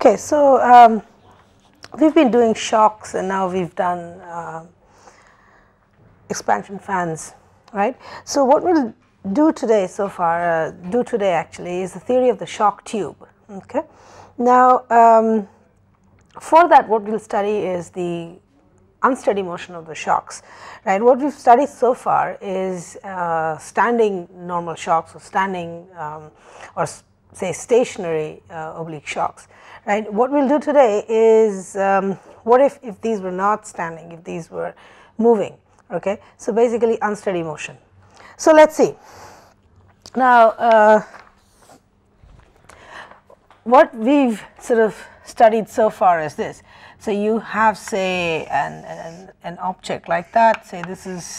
Okay, so we've been doing shocks and now we've done expansion fans, right? So what we'll do today so far, actually, is the theory of the shock tube. Okay, now for that what we'll study is the unsteady motion of the shocks, right? What we've studied so far is standing normal shocks, or standing or say stationary oblique shocks, right? What we'll do today is what if these were not standing, if these were moving, okay? So basically unsteady motion. So let's see. Now what we've sort of studied so far is this. So you have, say, an object like that. Say this is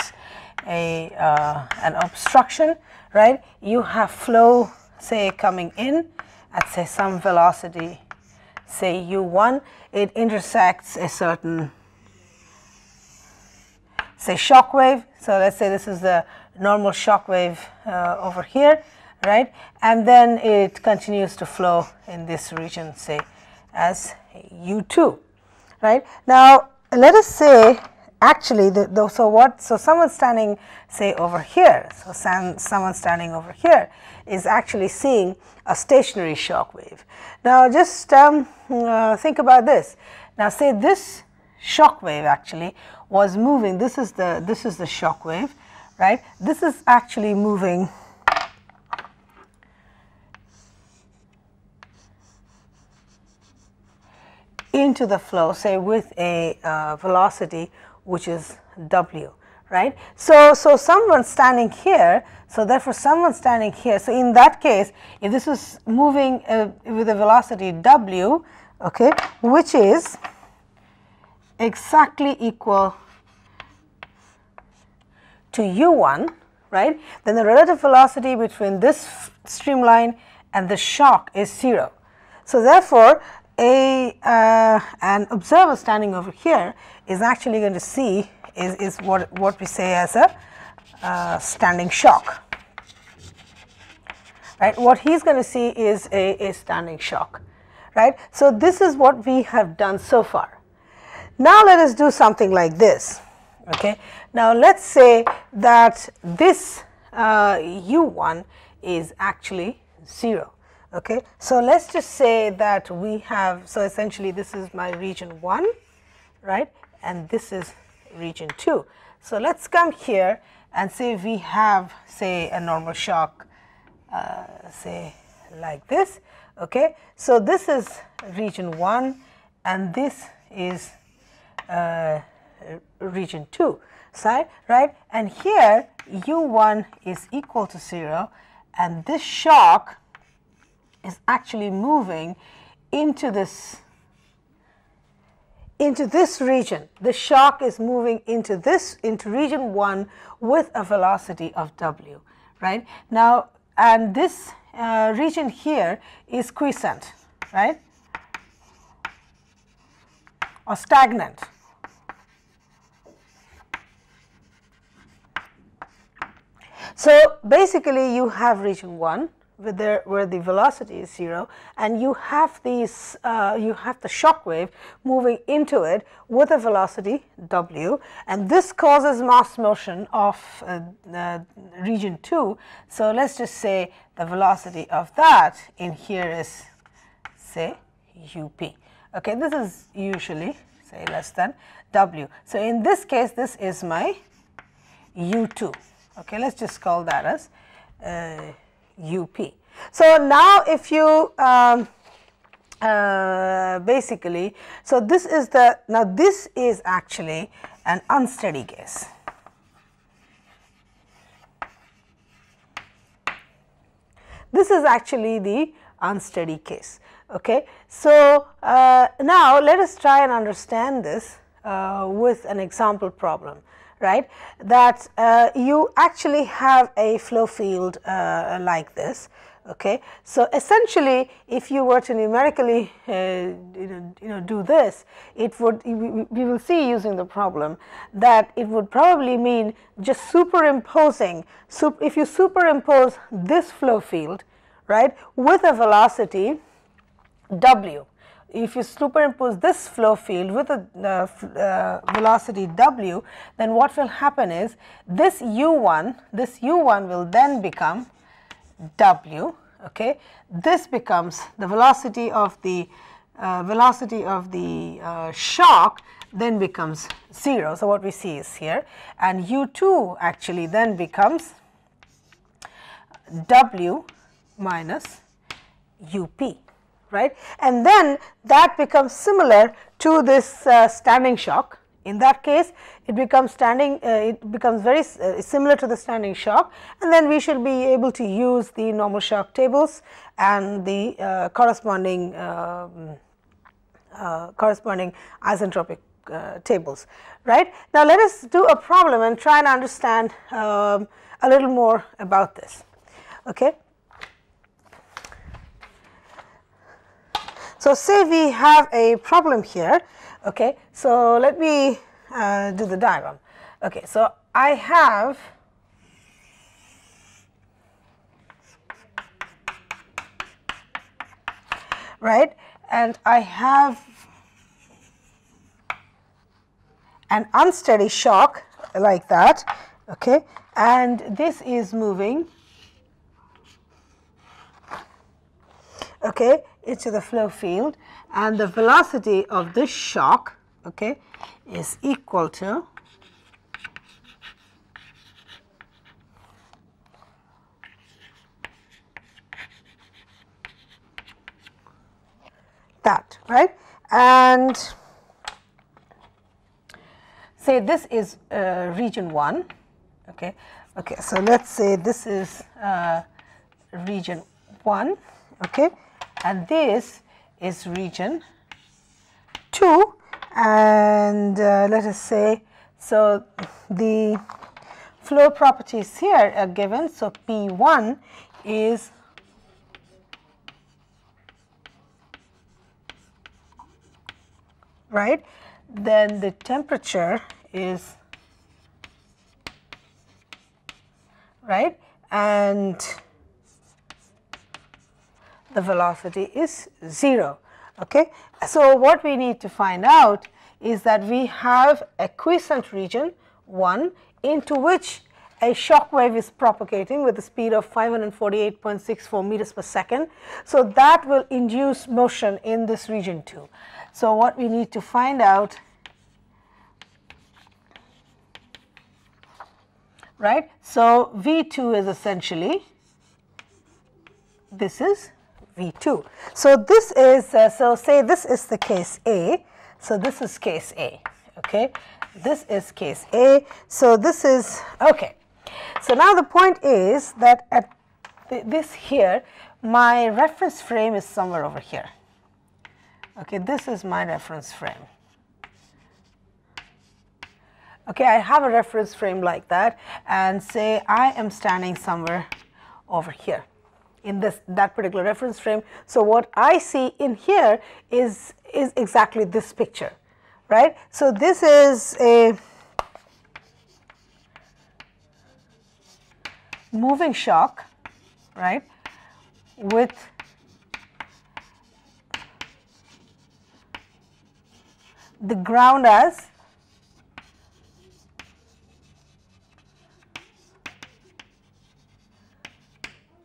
an obstruction, right? You have flow, say, coming in at, say, some velocity, say u1. It intersects a certain, say, shock wave. So let's say this is the normal shock wave over here, right? And then it continues to flow in this region, say, as u2. Right. Now let us say actually so someone standing, say, over here, so someone standing over here is actually seeing a stationary shock wave. Now just think about this. Now say this shock wave actually was moving. This is the shock wave, right? This is actually moving into the flow, say, with a velocity which is w, right? So someone standing here, so therefore someone standing here, so in that case, if this is moving with a velocity w, okay, which is exactly equal to u1, right, then the relative velocity between this streamline and the shock is 0. So therefore an observer standing over here is actually going to see is what we say as a standing shock, right? What he's going to see is a standing shock, right? So this is what we have done so far. Now let us do something like this. Okay, now let's say that this u1 is actually 0. Okay, so let's just say that we have, so essentially this is my region 1, right, and this is region 2. So let's come here and say we have, say, a normal shock, say, like this. Okay, so this is region 1 and this is region 2 side, right, and here u1 is equal to 0 and this shock is actually moving into this region. The shock is moving into region 1 with a velocity of w, right? Now, and this region here is quiescent, right, or stagnant. So basically you have region 1 where the velocity is 0, and you have these you have the shock wave moving into it with a velocity w, and this causes mass motion of region 2. So let's just say the velocity of that in here is, say, up. Okay, this is usually, say, less than w. So in this case this is my u2. Okay, let's just call that as up. So now if you basically, so this is this is actually an unsteady case. This is actually the unsteady case. Okay, so now let us try and understand this with an example problem, right, that you actually have a flow field like this. Okay, so essentially if you were to numerically do this, it would, we will see using the problem that it would probably mean just superimposing, if you superimpose this flow field, right, with a velocity w, if you superimpose this flow field with a velocity w, then what will happen is this u1 will then become w. Okay, this becomes the velocity of the shock then becomes 0. So what we see is here, and u2 actually then becomes w minus up, right? And then that becomes similar to this standing shock. In that case, it becomes very similar to the standing shock, and then we should be able to use the normal shock tables and the corresponding isentropic tables, right? Now, let us do a problem and try and understand a little more about this. Okay. So, say we have a problem here. Okay. So, let me do the diagram. Okay. So, I have right, and I have an unsteady shock like that, okay, and this is moving, okay, into the flow field, and the velocity of this shock, okay, is equal to that, right? And say this is region 1, okay. Okay, so let's say this is region 1, okay, and this is region 2, and let us say, so the flow properties here are given. So P1 is right, then the temperature is right, and the velocity is 0. Okay. So what we need to find out is that we have a quiescent region 1 into which a shock wave is propagating with a speed of 548.64 meters per second. So that will induce motion in this region 2. So what we need to find out, right? So V2 is essentially, this is V2. So this is, so say this is the case A. So this is case A, okay? This is case A. So this is, okay. So now the point is that at this here, my reference frame is somewhere over here. Okay, this is my reference frame. Okay, I have a reference frame like that, and say I am standing somewhere over here in that particular reference frame. So what I see in here is exactly this picture, right? So this is a moving shock, right, with the ground as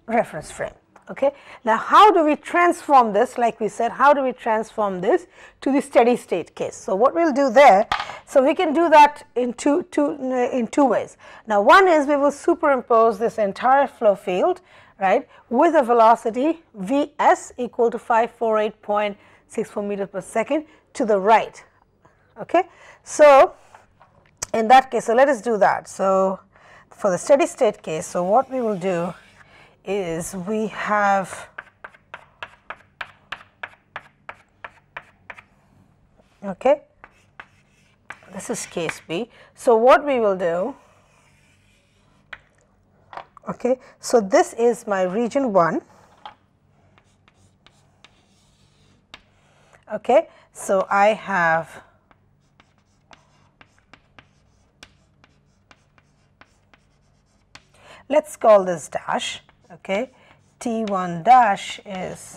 reference frame. Okay. Now, how do we transform this? Like we said, how do we transform this to the steady state case? So what we'll do there, so we can do that in two ways. Now, one is we will superimpose this entire flow field, right, with a velocity Vs equal to 548.64 meters per second to the right. Okay. So in that case, so let us do that. So for the steady state case, so what we will do is we have, okay, this is case B. So what we will do, okay, so this is my region 1, okay, so I have let's call this dash, okay, T1 dash is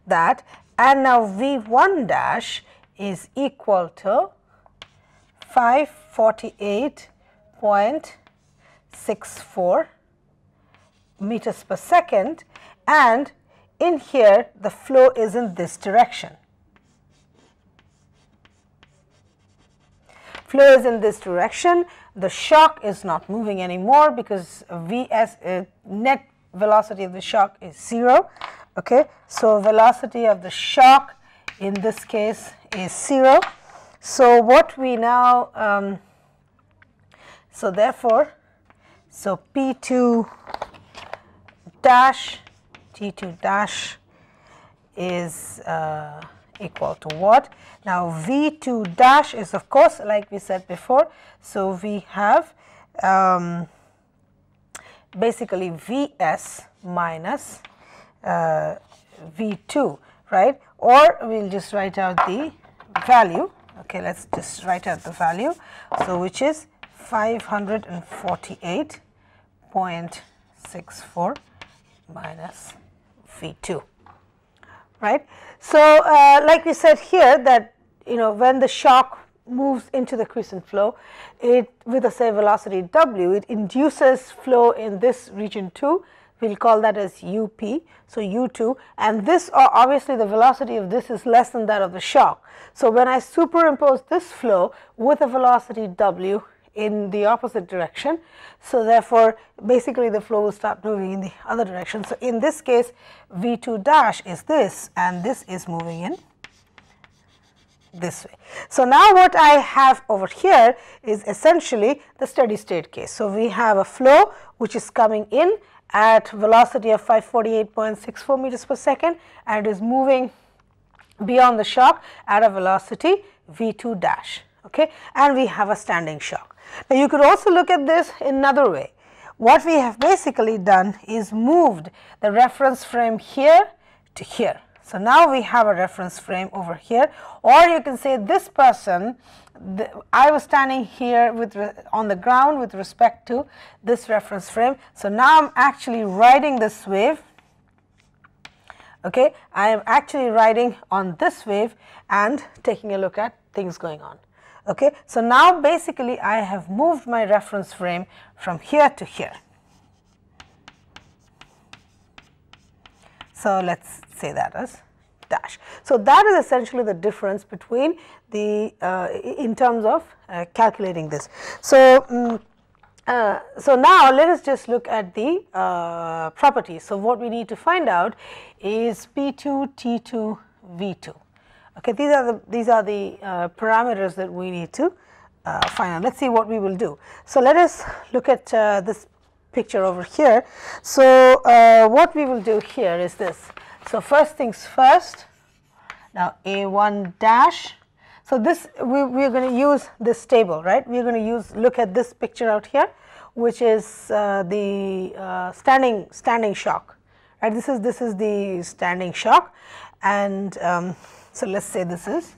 that, and now V1 dash is equal to 548.64 meters per second, and in here the flow is in this direction. Flow is in this direction. The shock is not moving anymore because Vs net velocity of the shock is 0. Okay, so velocity of the shock in this case is 0. So what we now so therefore, so P2 dash T2 dash is equal to what? Now V2 dash is, of course, like we said before, so we have basically Vs minus V2, right? Or we'll just write out the value. Okay, let's just write out the value. So which is 548.64 minus V2, right? So like we said here that, you know, when the shock moves into the quiescent flow, it with a say velocity w, it induces flow in this region 2. We'll call that as UP, so U2, and this obviously the velocity of this is less than that of the shock. So when I superimpose this flow with a velocity w in the opposite direction, so therefore basically the flow will start moving in the other direction. So in this case V2 dash is this, and this is moving in this way. So now what I have over here is essentially the steady state case. So we have a flow which is coming in at velocity of 548.64 meters per second, and it is moving beyond the shock at a velocity V2 dash, okay, and we have a standing shock. Now you could also look at this in another way. What we have basically done is moved the reference frame here to here. So now we have a reference frame over here, or you can say this person, I was standing here with on the ground with respect to this reference frame. So now I'm actually riding this wave. Okay, I am actually riding on this wave and taking a look at things going on. Okay, so now basically I have moved my reference frame from here to here. So let's say that as dash. So that is essentially the difference between the in terms of calculating this. So so now let us just look at the properties. So what we need to find out is P2, T2, V2. Okay, these are the parameters that we need to find out. Let's see what we will do. So let us look at this picture over here. So what we will do here is this. So first things first, now A1 dash. So this we are going to use this table, right? We are going to look at this picture out here, which is the standing shock, right? This is the standing shock, and so let's say this is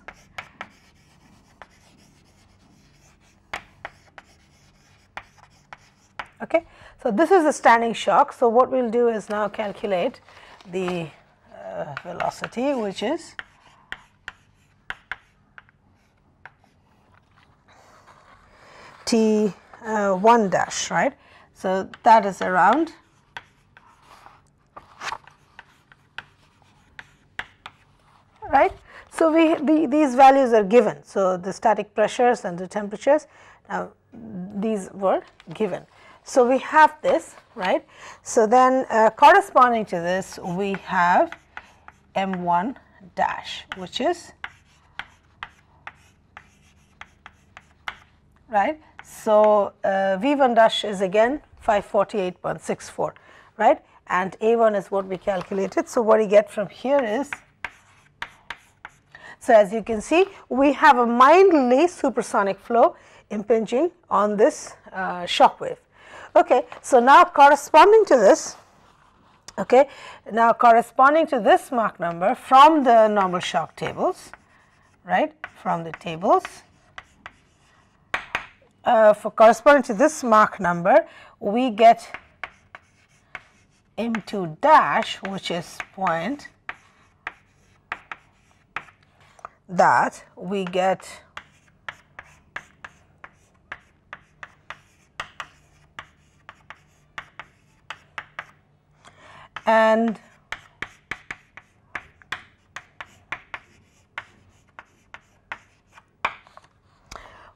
okay. So this is the standing shock. So what we'll do is now calculate the velocity, which is T1 dash, right? So that is around right. So these values are given. So the static pressures and the temperatures, now these were given. So we have this, right. So then corresponding to this we have M1 dash, which is right. So V1 dash is again 548.64, right, and A1 is what we calculated. So what you get from here is, so as you can see, we have a mildly supersonic flow impinging on this shock wave. Okay, so now corresponding to this, okay, now corresponding to this Mach number from the normal shock tables, right, from the tables, for corresponding to this Mach number, we get M2 dash, which is 0.0 that, we get and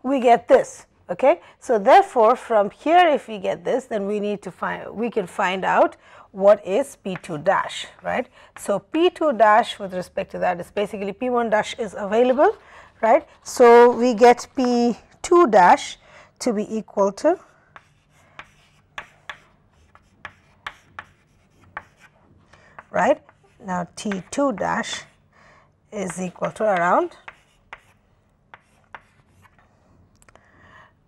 we get this. Okay, so therefore, from here if we get this, then we need to we can find out what is P2 dash, right. So, P2 dash with respect to that is basically P1 dash is available, right. So, we get P2 dash to be equal to right. Now, T2 dash is equal to around.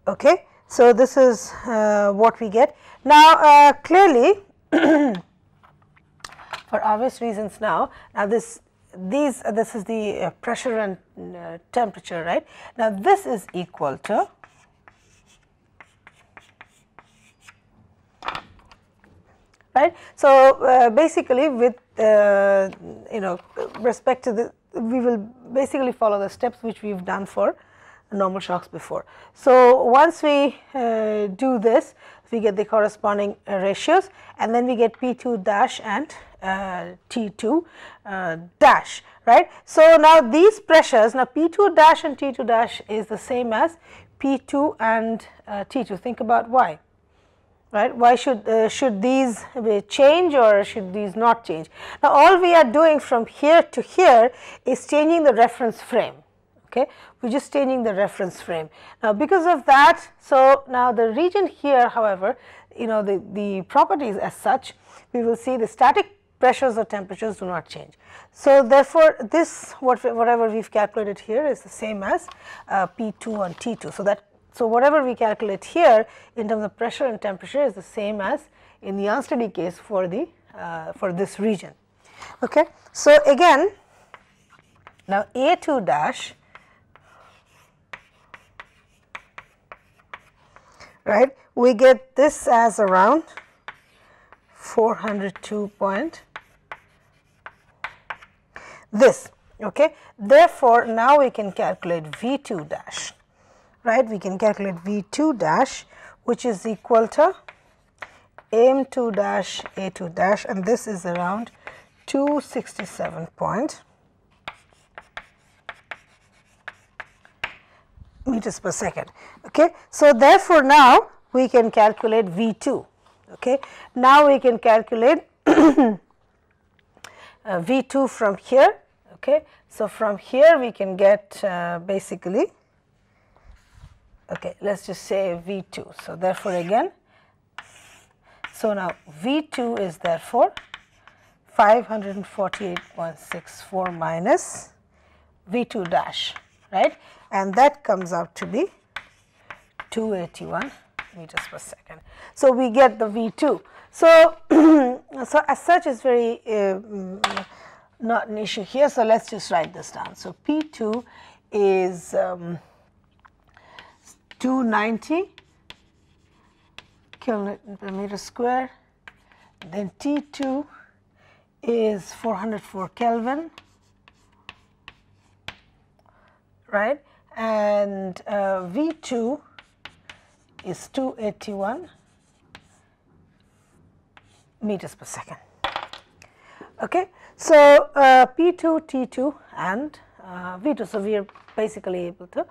Okay. So, this is what we get. Now, clearly for obvious reasons now this is the pressure and temperature, right. Now, this is equal to right. So, basically with respect to the, we will basically follow the steps which we have done for normal shocks before. So, once we do this, we get the corresponding ratios, and then we get P2 dash and T2 dash, right. So, now these pressures, now P2 dash and T2 dash is the same as P2 and T2. Think about why, right. Why should these change or should these not change? Now, all we are doing from here to here is changing the reference frame. Okay, we are just changing the reference frame. Now, because of that, so now the region here, however, the properties as such, we will see the static pressures or temperatures do not change. So, therefore, this whatever we have calculated here is the same as P2 and T2. So, whatever we calculate here in terms of pressure and temperature is the same as in the unsteady case for the for this region. Okay. So, again, now A2 dash, right, we get this as around 402 point this. Okay. Therefore, now we can calculate V2 dash, right. We can calculate V2 dash, which is equal to AM2 dash A2 dash, and this is around 267 point meters per second. Okay. So, therefore, now we can calculate V2. Okay. Now, we can calculate V2 from here. Okay. So, from here we can get basically, okay, let us just say V2. So, therefore, again, so now V2 is therefore 548.64 minus V2 dash, right, and that comes out to be 281 meters per second. So, we get the V2. So, so as such is very not an issue here. So, let us just write this down. So, P2 is 290 kilonewton per meter square, then T2 is 404 Kelvin, right, and V2 is 281 meters per second. Okay. So, P2, T2 and V2. So, we are basically able to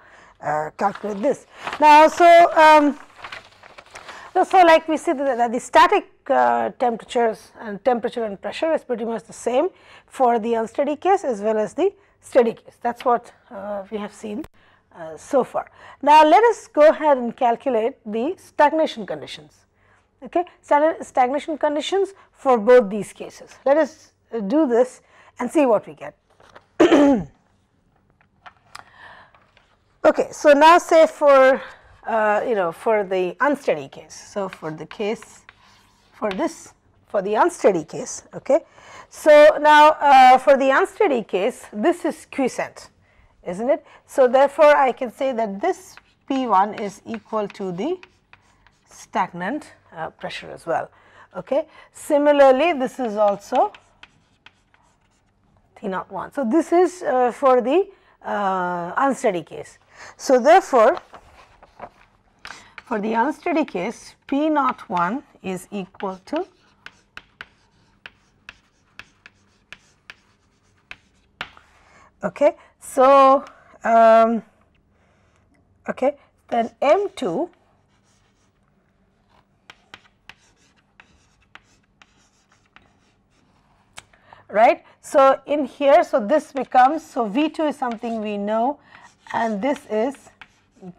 calculate this. Now, so like we see that the static temperatures and temperature and pressure is pretty much the same for the unsteady case as well as the steady case. That is what we have seen so far. Now, let us go ahead and calculate the stagnation conditions. Okay, stagnation conditions for both these cases. Let us do this and see what we get. Okay, so now say for for the unsteady case. So, for the case for the unsteady case. Okay. So, now for the unsteady case, this is quiescent, isn't it? So, therefore, I can say that this P1 is equal to the stagnant pressure as well. Okay. Similarly, this is also T01. So, this is for the unsteady case. So, therefore, for the unsteady case, P naught 1 is equal to okay. So, okay, then M2 right. So, in here, so this becomes, so V2 is something we know and this is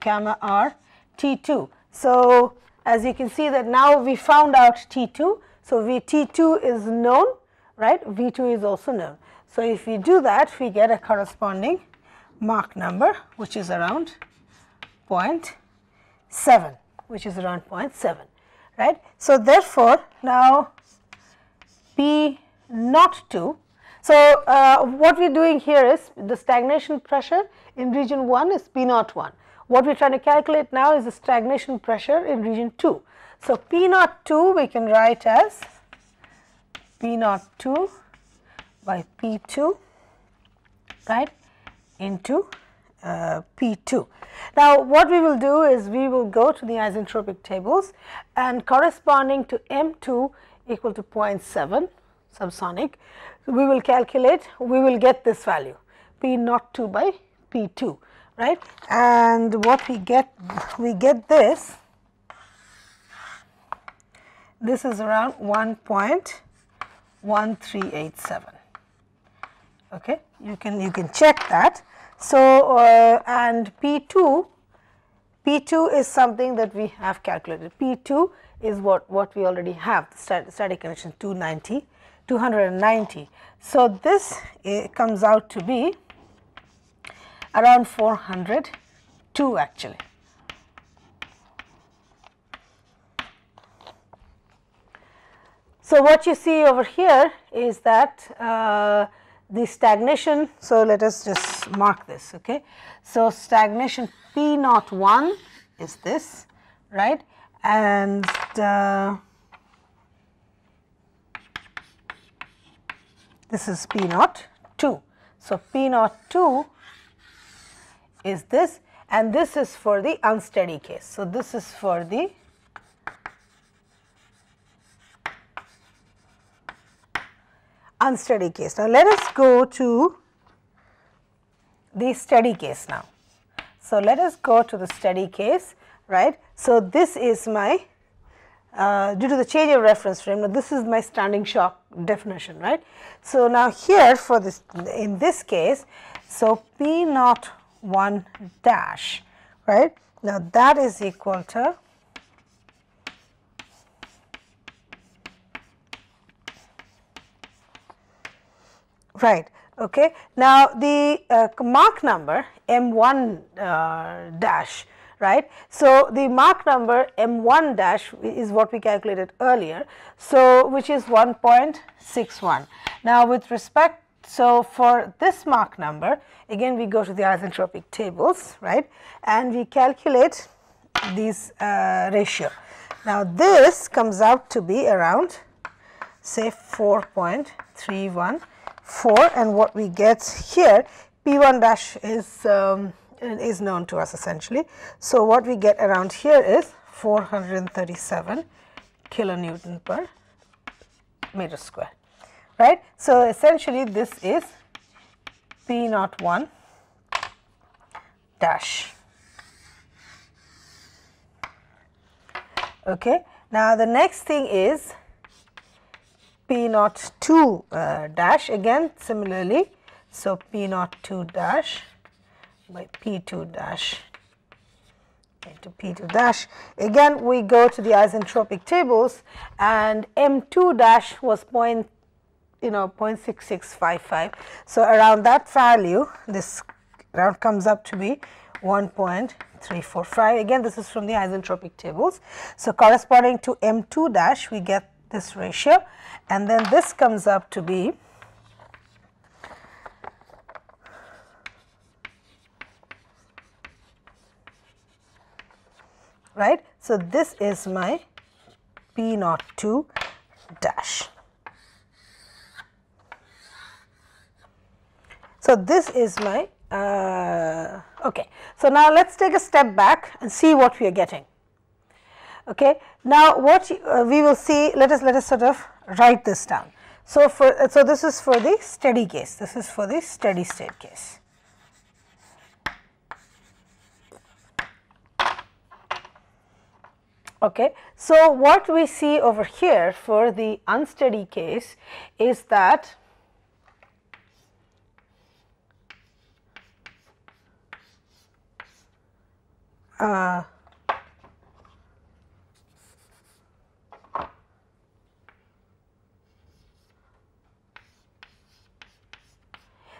gamma R T2. So, as you can see that now we found out T2. So, T2 is known, right, V2 is also known. So, if we do that, we get a corresponding Mach number which is around 0.7, which is around 0.7, right. So, therefore, now P naught 2. So, what we are doing here is the stagnation pressure in region 1 is P naught 1. What we are trying to calculate now is the stagnation pressure in region 2. So, P naught 2 we can write as P naught 2 by P2, right, into P2. Now, what we will do is we will go to the isentropic tables and corresponding to M2 equal to 0.7 subsonic, we will calculate, we will get this value P naught 2 by P2, right, and what we get this is around 1.1387. Okay, you can check that. So, and P2 is something that we have calculated. P2 is what we already have, the static condition 290. So, this comes out to be around 402 actually. So, what you see over here is that the stagnation, so let us just mark this, okay. So, stagnation P naught 1 is this, right, and this is P naught 2. So, P naught 2 is this and this is for the unsteady case. So, this is for the unsteady case. Now, let us go to the steady case now. So, let us go to the steady case, right. So, this is my due to the change of reference frame, now this is my standing shock definition, right. So, now here for this, in this case, so P naught 1 dash, right. Now, that is equal to right. Okay. Now, the Mach number M1 dash, right. So, the Mach number M1 dash is what we calculated earlier. So, which is 1.61. Now, with respect, so for this Mach number, again we go to the isentropic tables, right, and we calculate these ratio. Now, this comes out to be around say 4.314, and what we get here P1 dash is known to us essentially. So, what we get around here is 437 kilonewton per meter square, right. So, essentially this is P naught 1 dash. Okay. Now, the next thing is P naught 2 dash, again similarly. So, P naught 2 dash by P2 dash into P2 dash. Again we go to the isentropic tables and M2 dash was 0.6655. So, around that value this around comes up to be 1.345. Again this is from the isentropic tables. So, corresponding to M2 dash we get this ratio, and then this comes up to be right. So, this is my P naught 2 dash. So, this is my Okay. So, now let us take a step back and see what we are getting. Okay. Now, what we will see, let us sort of write this down. So, so this is for the steady case, this is for the steady state case. Okay. So, what we see over here for the unsteady case is that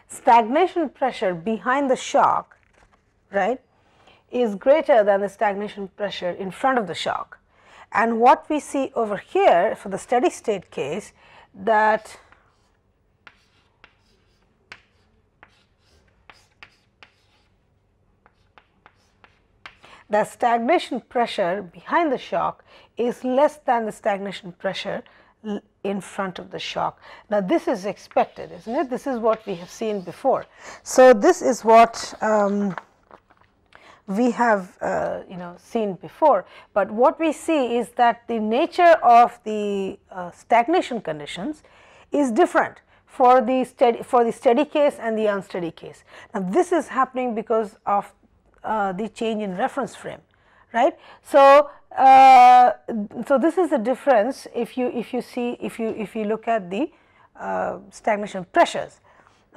stagnation pressure behind the shock, right, is greater than the stagnation pressure in front of the shock. And what we see over here for the steady state case, that the stagnation pressure behind the shock is less than the stagnation pressure in front of the shock. Now, this is expected, isn't it? This is what we have seen before. So, this is what we have seen before, but what we see is that the nature of the stagnation conditions is different for the steady case and the unsteady case. Now, this is happening because of the change in reference frame, right. So, so this is the difference if you look at the stagnation pressures.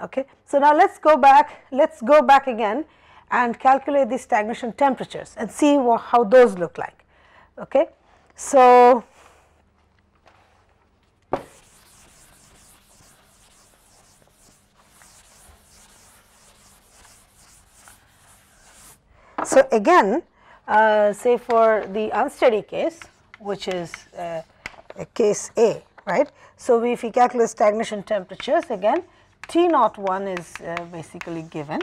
Okay. So, now let us go back again and calculate the stagnation temperatures and see how those look like. Okay. So, again, say for the unsteady case, which is case A, right. So, if we calculate stagnation temperatures, again T01 is basically given.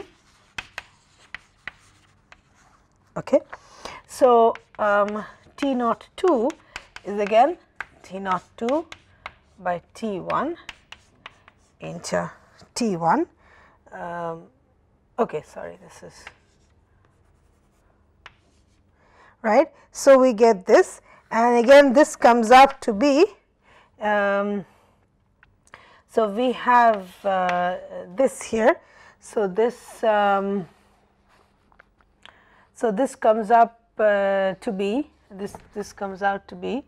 Okay. So, T02 is again T02 by T1 into T1. Okay, sorry, this is right. So, we get this, and again this comes out to be, so we have this here. So, this this comes up to be, this comes out to be,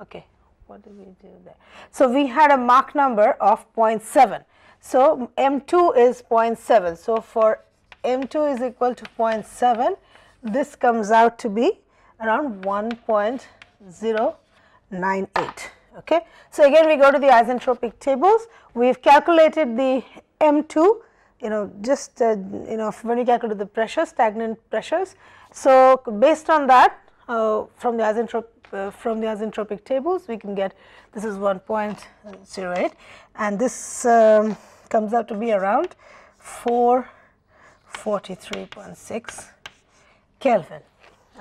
okay, what did we do there? So, we had a Mach number of 0.7. So, M2 is 0.7. So, for M2 is equal to 0.7, this comes out to be around 1.098. Okay. So, again we go to the isentropic tables, we have calculated the M2, just when you calculate the pressures, stagnant pressures. So, based on that, from the isentropic tables, we can get this is 1.08, and this comes out to be around 443.6 Kelvin.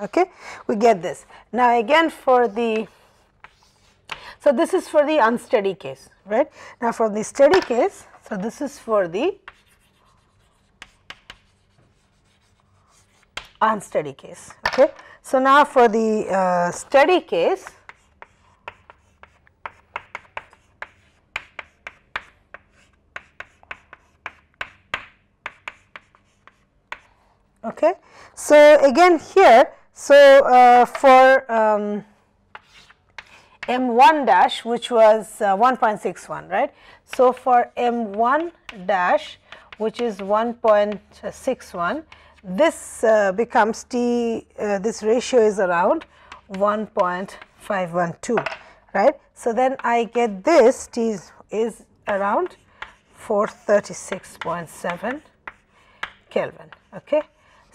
Okay, we get this. Now, again for the, so this is for the unsteady case, right. Now, for the steady case, so this is for the unsteady case. Okay. So, now for the steady case, okay. So, again here, so for M1 dash, which was 1.61, right. So, for M1 dash, which is 1.61, this becomes T, this ratio is around 1.512, right. So, then I get this T is around 436.7 Kelvin. Okay.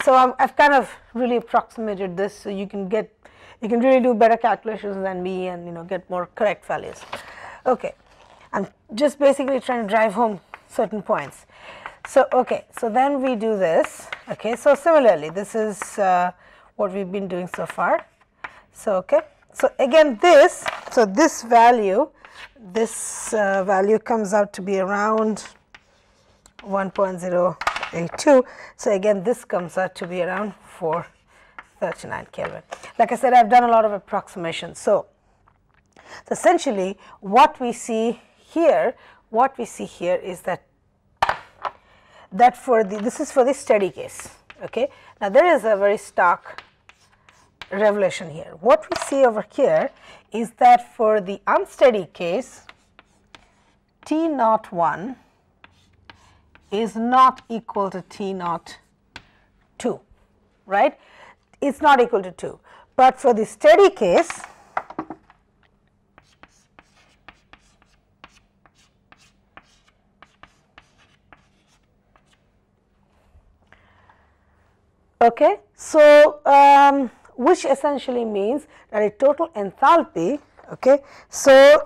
So, I have kind of really approximated this, so you can really do better calculations than me and get more correct values. Okay. I am just basically trying to drive home certain points. So, okay, so then we do this. Okay, so similarly, this is what we have been doing so far. So, okay, so again this, so this value comes out to be around 1.0 A2. So again, this comes out to be around 439 Kelvin. Like I said, I've done a lot of approximations. So essentially what we see here is that for this is for the steady case. Okay. Now there is a very stark revelation here. What we see over here is that for the unsteady case, T naught 1 is not equal to T naught 2, right? It's not equal to 2. But for the steady case, okay, so which essentially means that a total enthalpy, okay, so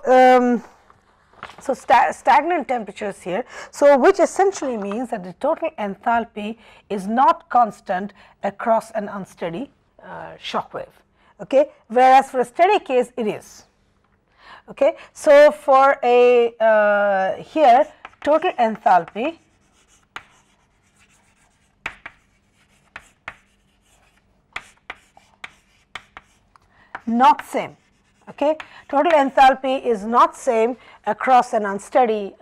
stagnant temperatures here, so which essentially means that the total enthalpy is not constant across an unsteady shock wave, okay, whereas for a steady case it is. Okay, so for a here total enthalpy not same. Okay, total enthalpy is not same across an unsteady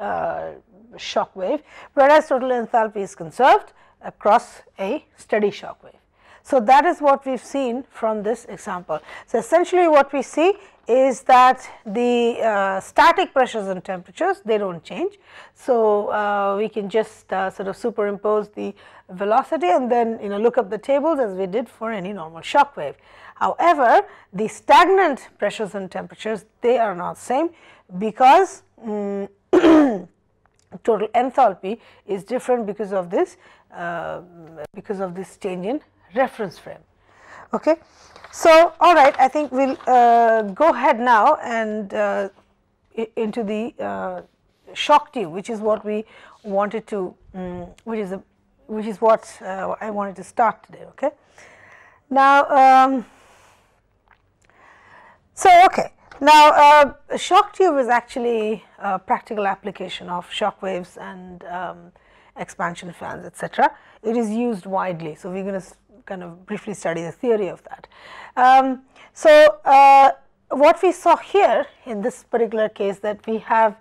shock wave, whereas total enthalpy is conserved across a steady shock wave. So that is what we've seen from this example. So essentially what we see is that the static pressures and temperatures, they don't change. So we can just sort of superimpose the velocity and then look up the tables as we did for any normal shock wave. However, the stagnant pressures and temperatures, they are not same because total enthalpy is different because of this change in reference frame. Okay. So, all right, I think we'll go ahead now and into the shock tube, which is what we wanted to, which is what I wanted to start today. Okay. Now, a shock tube is actually a practical application of shock waves and expansion fans, etc. It is used widely. So, we are going to kind of briefly study the theory of that. What we saw here in this particular case, that we have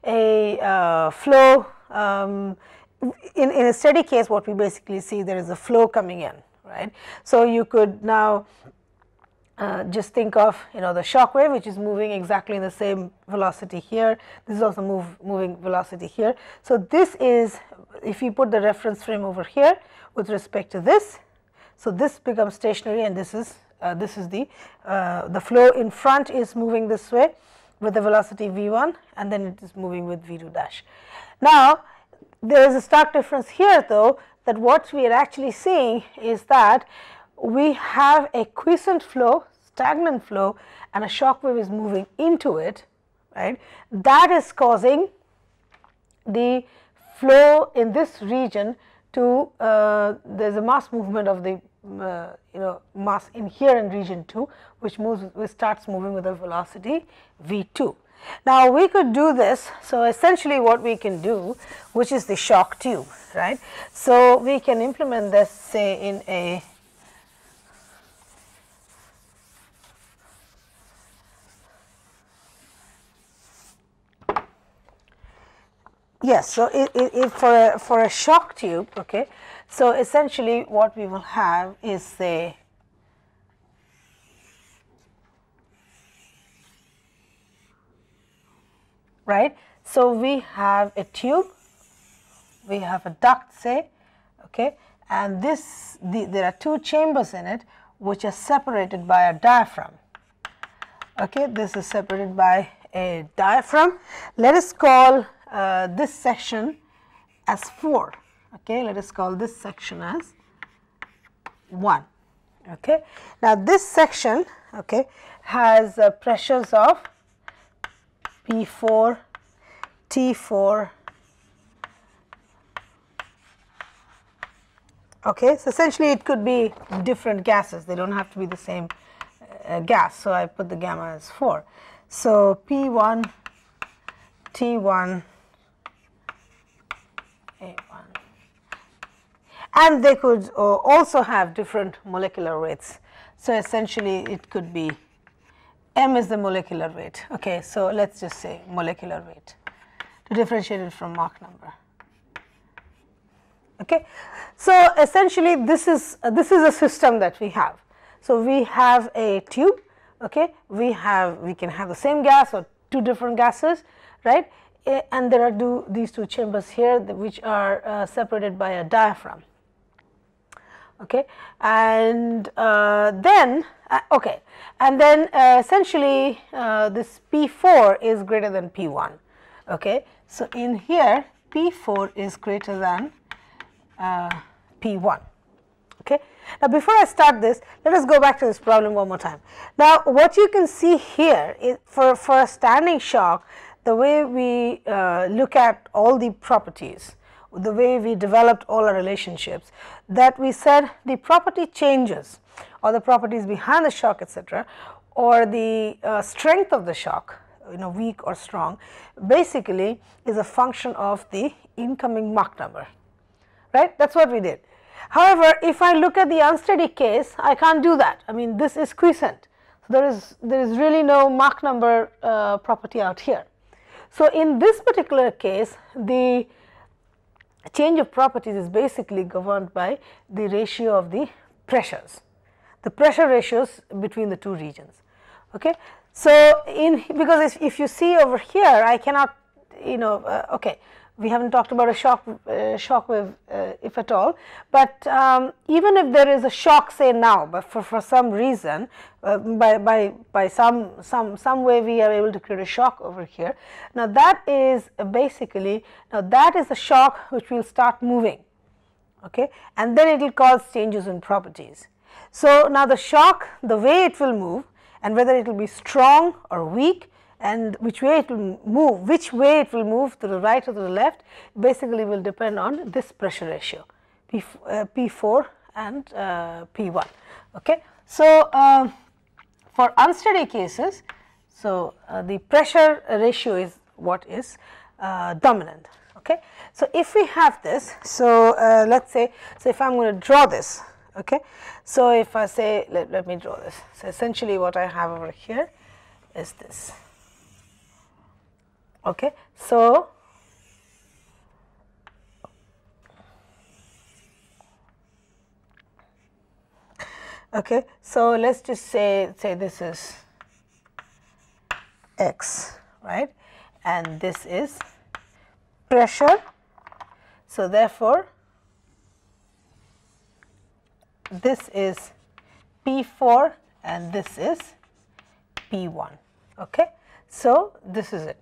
a flow in a steady case, what we basically see, there is a flow coming in, right. So, you could now just think of the shock wave, which is moving exactly in the same velocity here. This is also moving velocity here. So, this is, if you put the reference frame over here with respect to this, so this becomes stationary, and this is the flow in front is moving this way with the velocity v1, and then it is moving with v2 dash. Now, there is a stark difference here though, that what we are actually seeing is that we have a quiescent flow, stagnant flow, and a shock wave is moving into it, right. That is causing the flow in this region to, there is a mass movement of the mass in here in region 2, which starts moving with a velocity v2. Now, we could do this. So, essentially what we can do, which is the shock tube, right. So, we can implement this, say, in a yes. So, for a shock tube, okay. So, essentially what we will have is, say, right. So, we have a tube, we have a duct, say, okay, and there are two chambers in it which are separated by a diaphragm. Okay, this is separated by a diaphragm. Let us call this section as 4. Okay, let us call this section as 1. Okay, now this section, okay, has pressures of P4, T4. Okay, so essentially it could be different gases, they do not have to be the same gas. So, I put the gamma as 4. So, P1, T1, A1, and they could also have different molecular weights. So essentially it could be m is the molecular weight. Okay, so let's just say molecular weight to differentiate it from Mach number. Okay, so essentially this is a system that we have. So we have a tube. Okay, we can have the same gas or two different gases, right? And there are these two chambers here which are separated by a diaphragm. Okay, and then essentially this P4 is greater than P1. Okay, so in here P4 is greater than P1. Okay. Now, before I start this, let us go back to this problem one more time. Now, what you can see here is for a standing shock, the way we look at all the properties, the way we developed all our relationships, that we said the property changes or the properties behind the shock, etc., or the strength of the shock, weak or strong, basically is a function of the incoming Mach number, right? That is what we did. However, if I look at the unsteady case, I can't do that. I mean, this is quiescent. So there is really no Mach number property out here. So in this particular case, the change of properties is basically governed by the ratio of the pressures, the pressure ratios between the two regions. Okay. So because if you see over here, I cannot, okay, we haven't talked about a shock wave if at all, but even if there is a shock, say now, but for some reason by some way we are able to create a shock over here. Now that is basically, that is a shock which will start moving, okay, and then it will cause changes in properties. So now the shock, the way it will move and whether it will be strong or weak, and which way it will move to the right or to the left, basically will depend on this pressure ratio P4 and P1. Okay. So for unsteady cases, so the pressure ratio is what is dominant. Okay. So if we have this, so let's say, so if I'm going to draw this, okay, so if I say, let me draw this. So essentially what I have over here is this. Okay, so let's just say this is x, right, and this is pressure. So therefore this is P4 and this is P1. Okay, so this is it.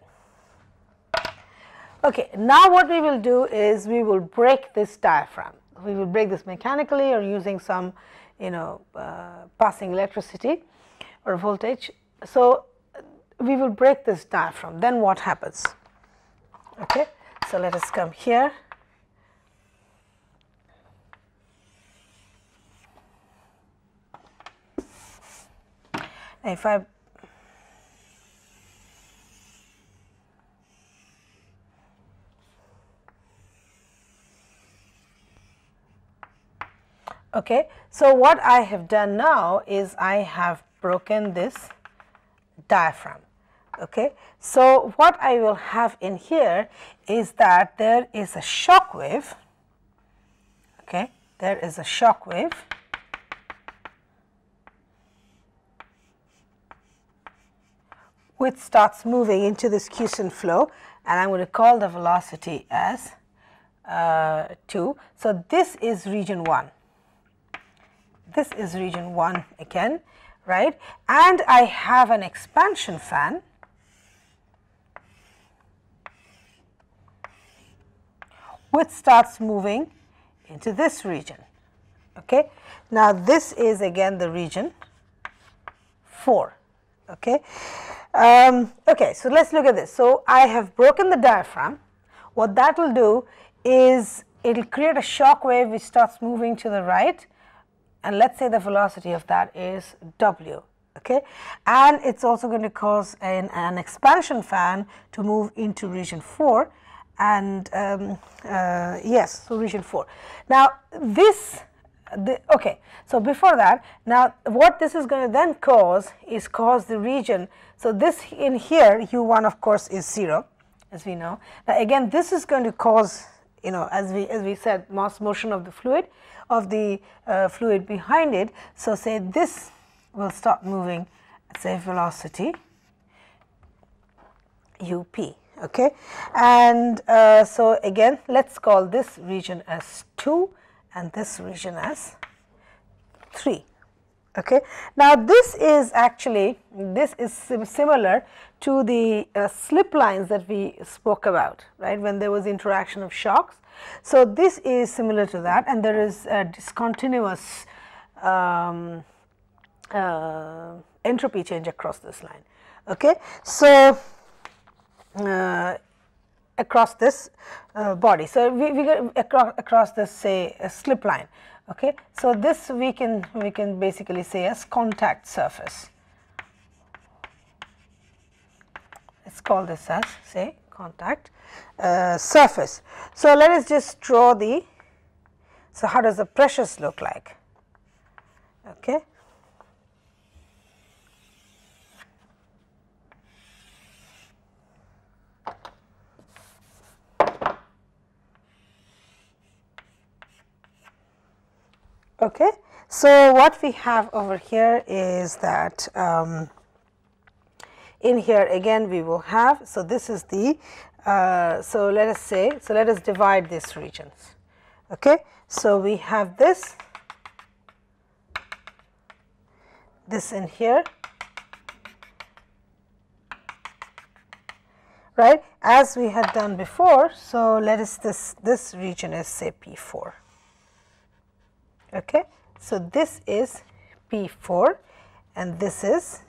Okay, now what we will do is we will break this diaphragm. We will break this mechanically or using some, passing electricity or voltage. So we will break this diaphragm. Then what happens? Okay, so let us come here. If I Okay, so what I have done now is I have broken this diaphragm. Okay, so what I will have in here is that there is a shock wave. Okay, there is a shock wave which starts moving into this quiescent flow, and I'm going to call the velocity as 2. So this is region 1. This is region 1 again, right, and I have an expansion fan which starts moving into this region. Okay. Now this is again the region 4. Okay. Okay, so let's look at this. So I have broken the diaphragm. What that will do is it will create a shock wave which starts moving to the right, and let's say the velocity of that is w. Okay, and it's also going to cause an expansion fan to move into region 4, and yes, so region 4. Now this okay, so before that, now what this is going to then cause is cause the region. So this in here u1 of course is 0, as we know. Now again this is going to cause, you know, as we said, mass motion of the fluid behind it. So say this will start moving at say velocity up, okay, and so again let's call this region as 2 and this region as 3. Okay. Now this is actually, this is similar to the slip lines that we spoke about, right, when there was interaction of shocks. So this is similar to that, and there is a discontinuous entropy change across this line. Okay. So across this body. So we go across this, say, a slip line. Okay. So this we can basically say as contact surface. Let's call this as, say, contact surface. So let us just draw the, so how does the pressures look like? Okay. Okay. So what we have over here is that in here again we will have, so this is the, so let us say, so let us divide these regions. Okay. So we have this in here, right, as we had done before. So let us, this region is say P4. Okay. So this is P4 and this is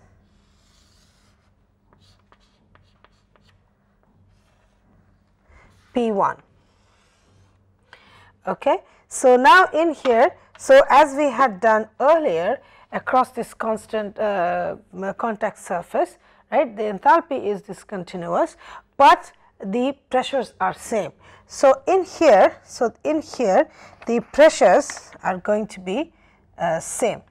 P1. Okay. So now in here, so as we had done earlier across this constant contact surface, right, the enthalpy is discontinuous, but the pressures are same. So in here, the pressures are going to be same.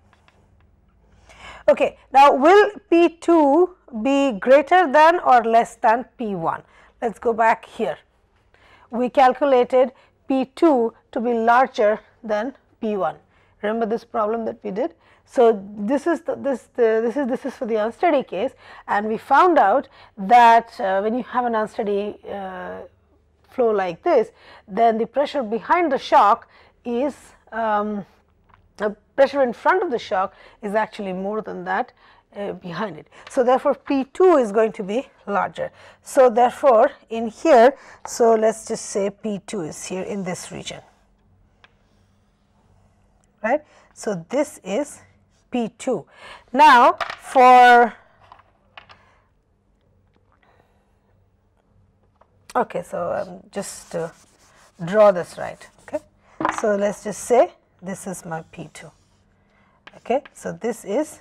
Okay. Now will P2 be greater than or less than P1? Let's go back here. We calculated P2 to be larger than P1. Remember this problem that we did? So this is this is for the unsteady case, and we found out that when you have an unsteady flow like this, then the pressure behind the shock is the pressure in front of the shock is actually more than that behind it. So therefore P2 is going to be larger. So therefore in here, so let's just say P2 is here in this region, right. So this is P2. Now for, okay, so just to draw this right. Okay. So let's just say this is my P2. Okay. So this is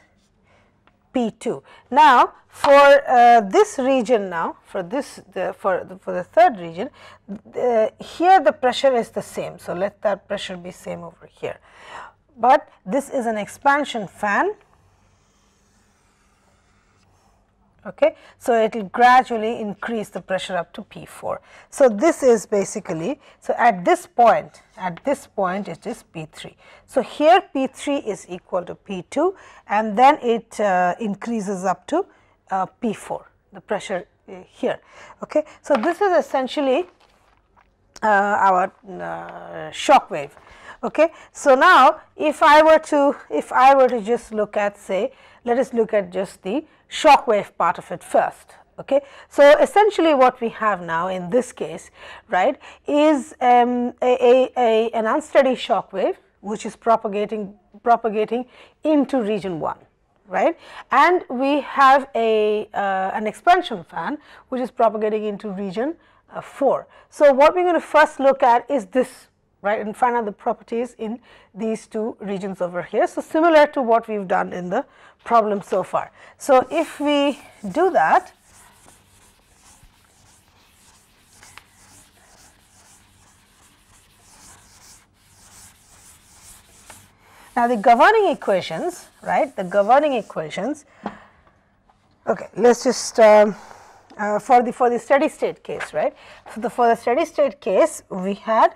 P2. Now for this region, now for this for the third region, here the pressure is the same. So let that pressure be same over here, but this is an expansion fan. Okay. So it will gradually increase the pressure up to P4. So this is basically, so at this point it is P3. So here P3 is equal to P2, and then it increases up to P4, the pressure here. Okay. So this is essentially our shock wave. Okay. So now if I were to just look at, say, let us look at just the shock wave part of it first. Okay. So essentially what we have now in this case, right, is an unsteady shock wave which is propagating into region 1, right, and we have an expansion fan which is propagating into region 4. So what we are going to first look at is this, right, and find out the properties in these two regions over here. So similar to what we have done in the problem so far. So if we do that, Now, the governing equations, right, the governing equations, okay, let us just for the steady state case, right. So, for the steady state case we had,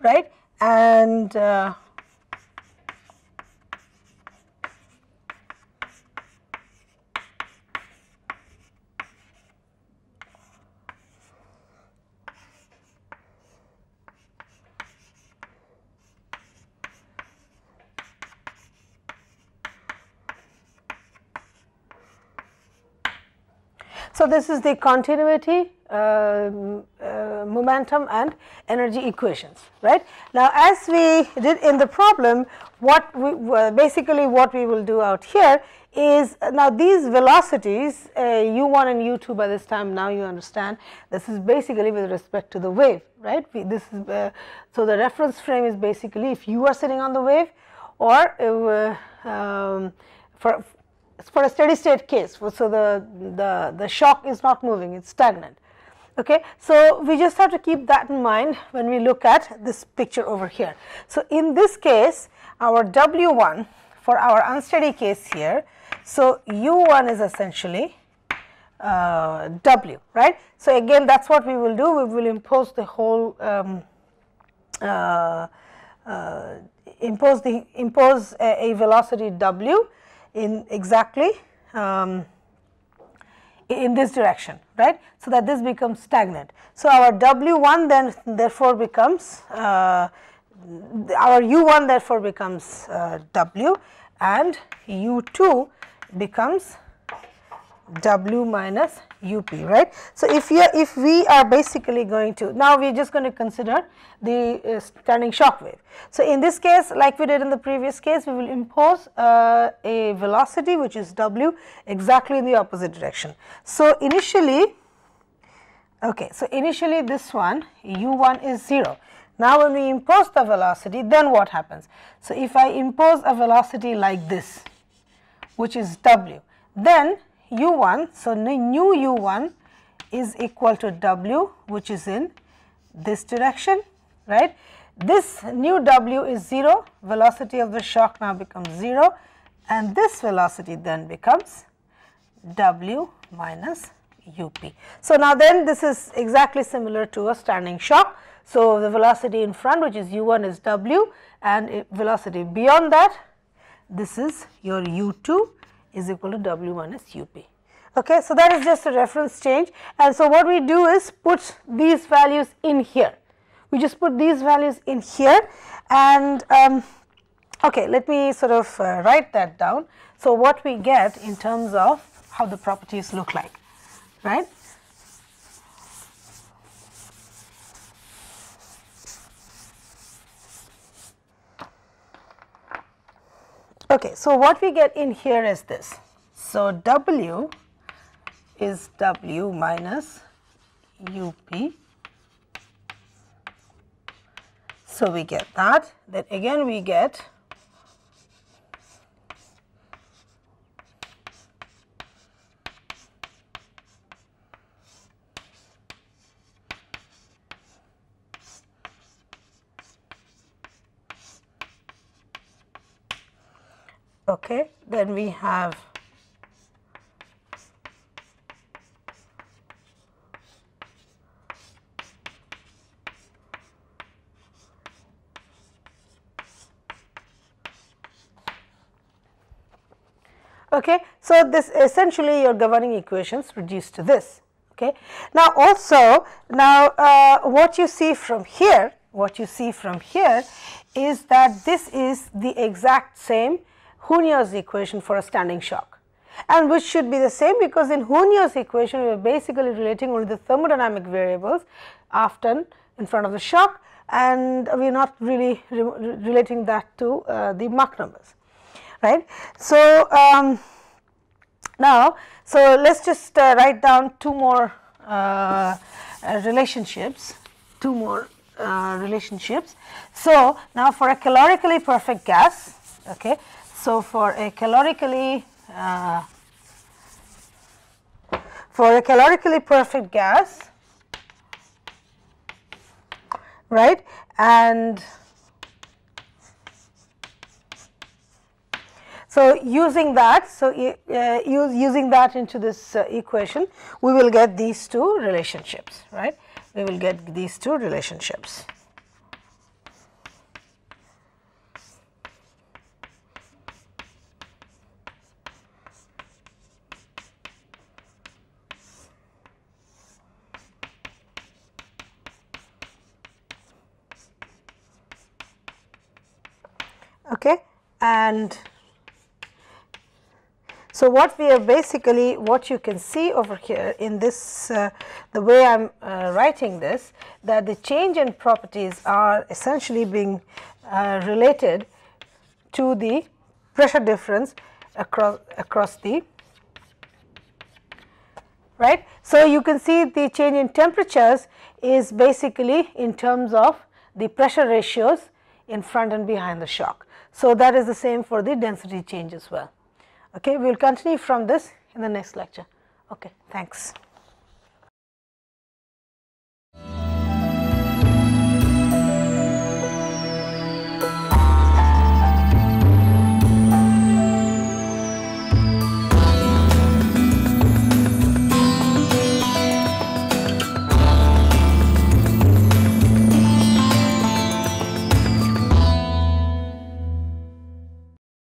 right, and so this is the continuity, momentum and energy equations, right. Now, as we did in the problem, what we basically what we will do out here is, now these velocities u1 and u2, by this time now you understand this is basically with respect to the wave, right. This is so the reference frame is basically if you are sitting on the wave, or for a steady state case, so the shock is not moving, it is stagnant. Okay. So, we just have to keep that in mind when we look at this picture over here. So, in this case our W1 for our unsteady case here, so U1 is essentially W, right. So, again that is what we will do, we will impose the whole impose a velocity W in exactly in this direction, right. So, that this becomes stagnant. So, our W1 then therefore becomes our U1 therefore becomes W, and U2 becomes W minus UP, right. So, if we are basically going to, now we are just going to consider the standing shock wave. So, in this case, like we did in the previous case, we will impose a velocity which is W exactly in the opposite direction. So, initially, okay, so initially this one U1 is 0. Now, when we impose the velocity, then what happens? So, if I impose a velocity like this, which is W, then U1, so new U1 is equal to W, which is in this direction, right. This new W is 0, velocity of the shock now becomes 0, and this velocity then becomes W minus UP. So, now then this is exactly similar to a standing shock. So, the velocity in front, which is U1, is W, and velocity beyond that, this is your U2 is equal to W minus UP. Okay. So, that is just a reference change, and so what we do is put these values in here. We just put these values in here, and okay, let me sort of write that down. So, what we get in terms of how the properties look like, right. Okay. So, what we get in here is this. So, W is W minus UP. So, we get that, then again we get okay, then we have okay. So, this essentially your governing equations reduced to this. Okay. Now, also now what you see from here is that this is the exact same Hunio's equation for a standing shock, and which should be the same, because in Hunio's equation we are basically relating only the thermodynamic variables often in front of the shock, and we are not really relating that to the Mach numbers, right. So, now, so let us just write down two more relationships. So, now for a calorically perfect gas, okay. So, for a calorically perfect gas, right, And so using that, using that into this equation, we will get these two relationships, right? We will get these two relationships. Okay, and so what we are basically, what you can see over here in this, the way I am writing this, that the change in properties are essentially being related to the pressure difference across the, right. So you can see the change in temperatures is basically in terms of the pressure ratios in front and behind the shock. So that is the same for the density change as well. Okay, we will continue from this in the next lecture. Okay, thanks.